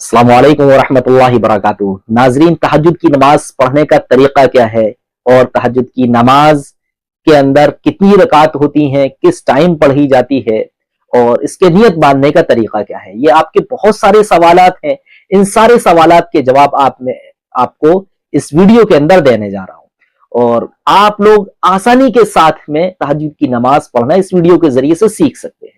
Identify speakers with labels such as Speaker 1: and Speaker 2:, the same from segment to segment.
Speaker 1: अस्सलामु अलैकुम वरहमतुल्लाहि वबरकातुहू। नाजरीन, तहज्जुद की नमाज पढ़ने का तरीका क्या है और तहज्जुद की नमाज के अंदर कितनी रकात होती हैं, किस टाइम पढ़ी जाती है और इसके नियत बांधने का तरीका क्या है, ये आपके बहुत सारे सवालात हैं। इन सारे सवालात के जवाब आपको इस वीडियो के अंदर देने जा रहा हूं और आप लोग आसानी के साथ में तहज्जुद की नमाज पढ़ना इस वीडियो के जरिए से सीख सकते हैं।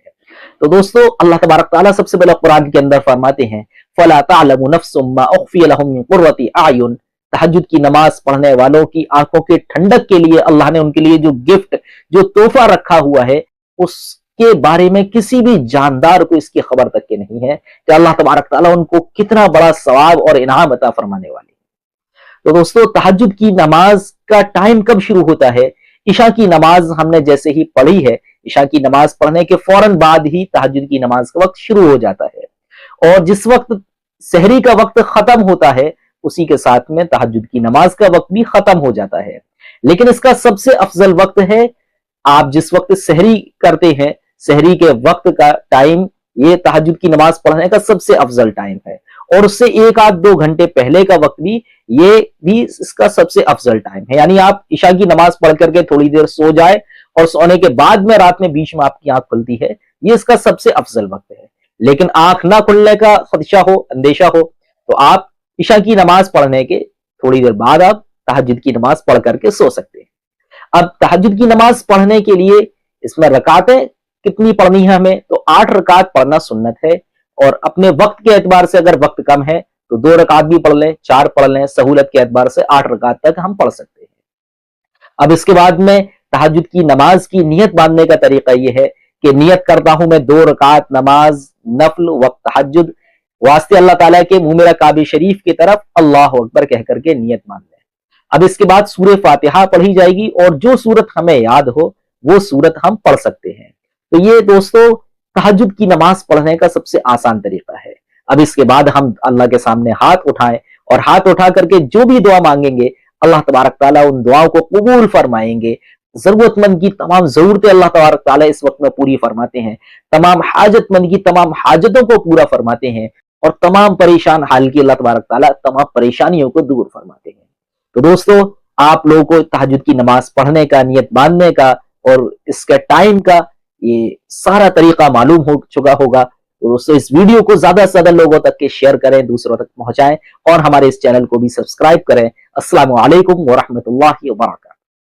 Speaker 1: तो दोस्तों, अल्लाह तबारक तआला सबसे पहले कुरान के अंदर फरमाते हैं, फला तअलमु नफ्सुम मा उख्फिय लहुम मिन कुर्रति अयुन। तहज्जुद की नमाज पढ़ने वालों की आंखों के ठंडक के लिए अल्लाह ने उनके लिए जो गिफ्ट, जो तोहफा रखा हुआ है, उसके बारे में किसी भी जानदार को इसकी खबर तक के नहीं है कि अल्लाह तबारक तआला उनको कितना बड़ा सवाब और इनाम अता फरमाने वाले। तो दोस्तों, तहज्जुद की नमाज का टाइम कब शुरू होता है? इशा की नमाज हमने जैसे ही पढ़ी है, इशा की नमाज पढ़ने के फौरन बाद ही तहज्जुद की नमाज का वक्त शुरू हो जाता है और जिस वक्त सहरी का वक्त खत्म होता है उसी के साथ में तहज्जुद की नमाज का वक्त भी खत्म हो जाता है। लेकिन इसका सबसे अफजल वक्त है, आप जिस वक्त सहरी करते हैं, सहरी के वक्त का टाइम ये तहज्जुद की नमाज पढ़ने का सबसे अफजल टाइम है और उससे 1-2 घंटे पहले का वक्त भी, ये भी इसका सबसे अफजल टाइम है। यानी आप इशा की नमाज पढ़ करके थोड़ी देर सो जाए और सोने के बाद में रात में बीच में आपकी आंख खुलती है, ये इसका सबसे अफजल वक्त है। लेकिन आंख ना खुलने का खदशा हो, अंदेशा हो, तो आप इशा की नमाज पढ़ने के थोड़ी देर बाद आप तहज्जुद की नमाज पढ़ करके सो सकते हैं। अब तहज्जुद की नमाज पढ़ने के लिए इसमें रकातें कितनी पढ़नी है हमें? तो 8 रकात पढ़ना सुन्नत है और अपने वक्त के एतबार से अगर वक्त कम है तो 2 रकात भी पढ़ लें, 4 पढ़ लें, सहूलत के एतबार से 8 रकात तक हम पढ़ सकते हैं। अब इसके बाद में तहज्जुद की नमाज की नियत बांधने का तरीका यह है कि नियत करता हूं मैं 2 रकात नमाज नफल व तहज्जुद, वास्ते अल्लाह ताला के मुंह मेरा काबे शरीफ की तरफ अल्लाह अकबर कह करके नियत मान लें। अब इसके बाद सूरह फातिहा पढ़ी जाएगी और जो सूरत हमें याद हो वो सूरत हम पढ़ सकते हैं। तो ये दोस्तों तहज्जुद की नमाज पढ़ने का सबसे आसान तरीका है। अब इसके बाद हम अल्लाह के सामने हाथ उठाएं और हाथ उठा करके जो भी दुआ मांगेंगे अल्लाह तबारक ताला उन दुआओं को कबूल फरमाएंगे। जरूरतमंद की तमाम जरूरतें अल्लाह तबारक ताला इस वक्त में पूरी फरमाते हैं, तमाम हाजतमंद की तमाम हाजतों को पूरा फरमाते हैं और तमाम परेशान हाल की अल्लाह तबारक ताला तमाम परेशानियों को दूर फरमाते हैं। तो दोस्तों, आप लोगों को तहज्जुद की नमाज पढ़ने का, नियत बांधने का और इसके टाइम का ये सारा तरीका मालूम हो चुका होगा। तो दोस्तों, इस वीडियो को ज्यादा से ज्यादा लोगों तक के शेयर करें, दूसरों तक पहुंचाएं और हमारे इस चैनल को भी सब्सक्राइब करें। अस्सलामु अलैकुम वरहमतुल्लाहि वबरकातुहू।